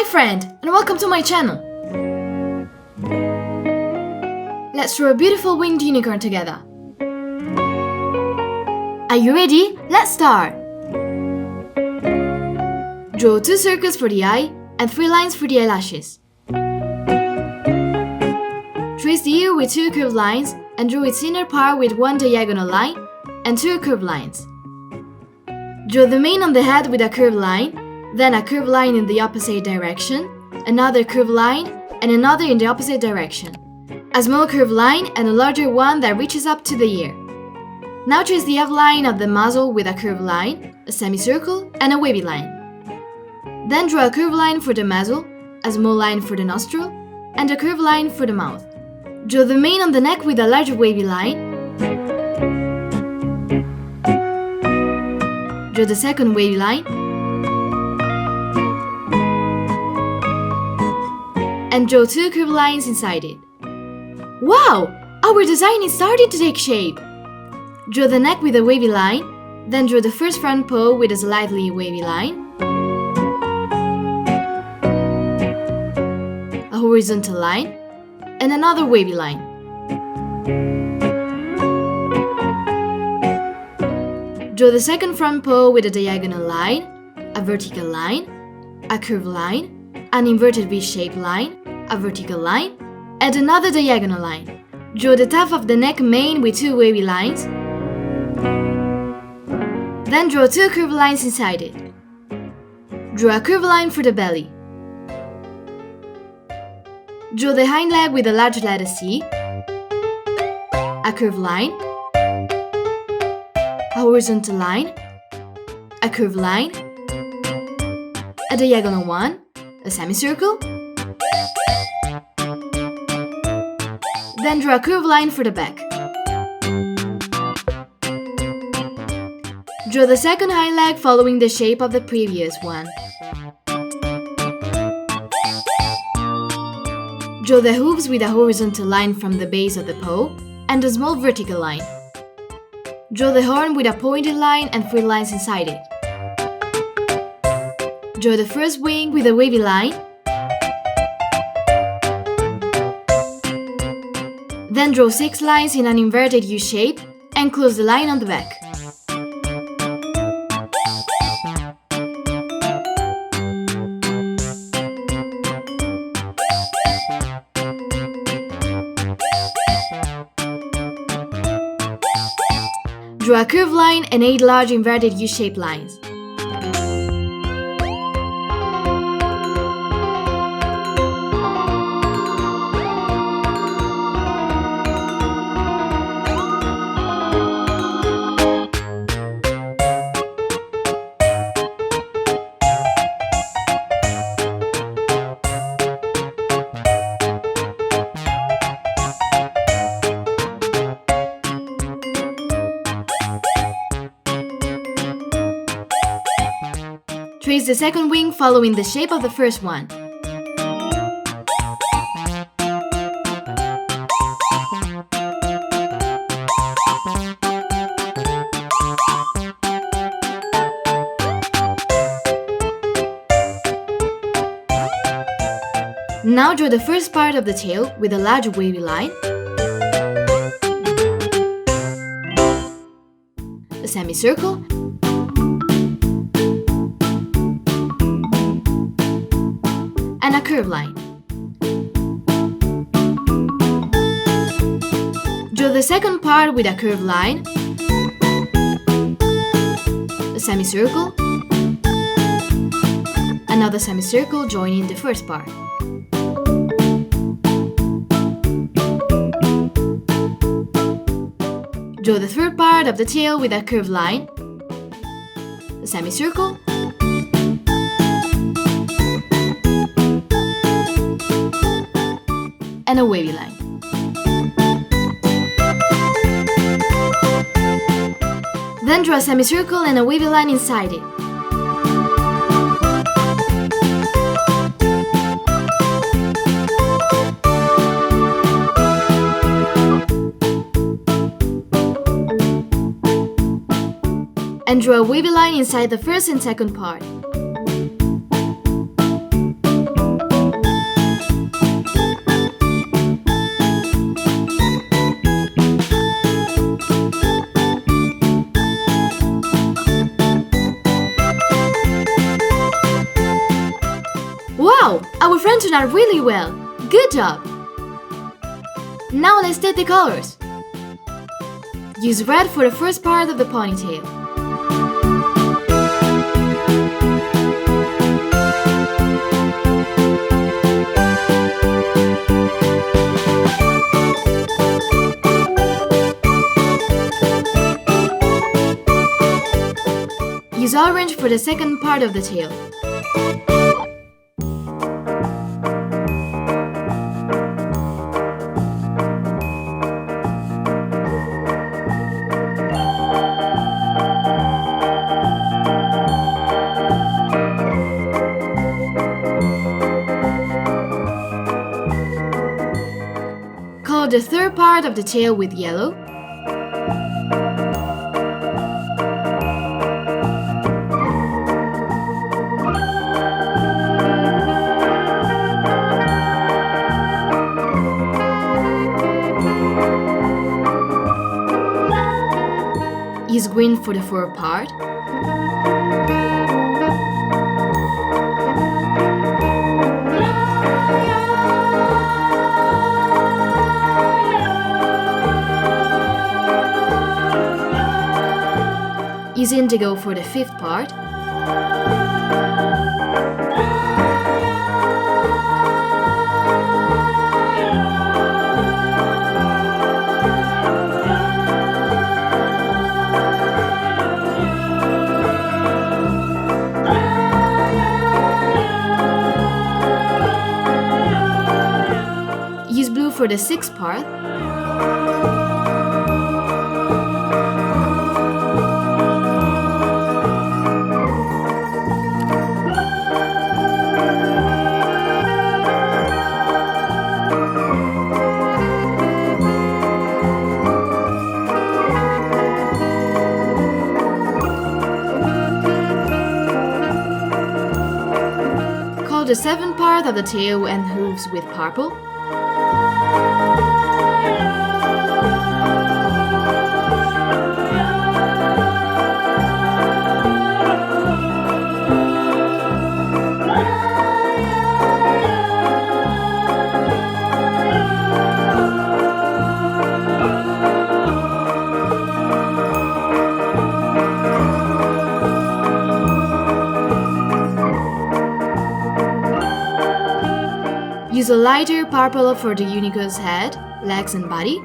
Hi friend, and welcome to my channel. Let's draw a beautiful winged unicorn together. Are you ready? Let's start! Draw 2 circles for the eye and 3 lines for the eyelashes. Trace the ear with 2 curved lines and draw its inner part with 1 diagonal line and 2 curved lines. Draw the mane on the head with a curved line, then a curved line in the opposite direction, another curved line, and another in the opposite direction. A small curved line and a larger one that reaches up to the ear. Now trace the outline of the muzzle with a curved line, a semicircle, and a wavy line. Then draw a curved line for the muzzle, a small line for the nostril, and a curved line for the mouth. Draw the mane on the neck with a larger wavy line. Draw the second wavy line. And draw 2 curved lines inside it. Wow! Our design is starting to take shape! Draw the neck with a wavy line, then draw the first front paw with a slightly wavy line, a horizontal line, and another wavy line. Draw the second front paw with a diagonal line, a vertical line, a curved line, an inverted V-shaped line, a vertical line, and another diagonal line. Draw the top of the neck mane with 2 wavy lines. Then draw 2 curved lines inside it. Draw a curved line for the belly. Draw the hind leg with a large letter C, a curved line, a horizontal line, a curved line, a diagonal one, a semicircle. Then draw a curved line for the back. Draw the second hind leg following the shape of the previous one. Draw the hooves with a horizontal line from the base of the paw and a small vertical line. Draw the horn with a pointed line and 3 lines inside it. Draw the first wing with a wavy line. Then draw 6 lines in an inverted U shape and close the line on the back. Draw a curved line and 8 large inverted U-shaped lines. Trace the second wing following the shape of the first one. Now draw the first part of the tail with a large wavy line, a semicircle, and a curved line. Draw the second part with a curved line, a semicircle, another semicircle joining the first part. Draw the third part of the tail with a curved line, a semicircle, and a wavy line. Then draw a semicircle and a wavy line inside it. And draw a wavy line inside the first and second part. Wow! Our friend turned out really well! Good job! Now let's take the colors. Use red for the first part of the ponytail. Use orange for the second part of the tail. Color the third part of the tail with yellow. Use green for the fur part. Use indigo for the fifth part. Use blue for the sixth part. Color the seventh part of the tail and hooves with purple. Use a lighter purple for the unicorn's head, legs and body.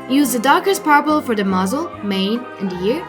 Use the darkest purple for the muzzle, mane, and the ear.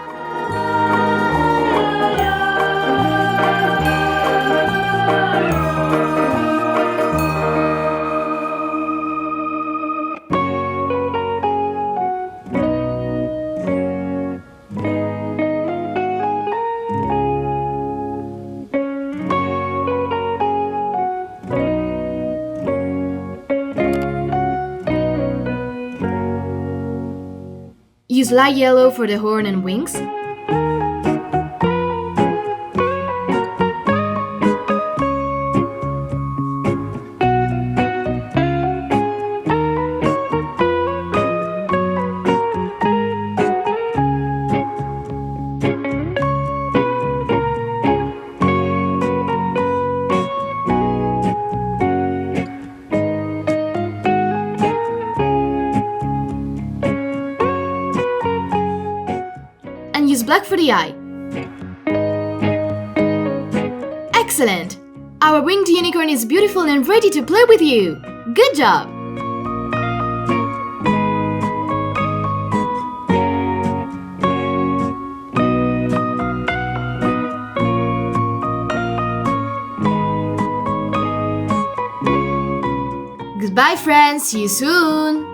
Use light yellow for the horn and wings. And use black for the eye. Excellent! Our winged unicorn is beautiful and ready to play with you! Good job! Goodbye friends, see you soon!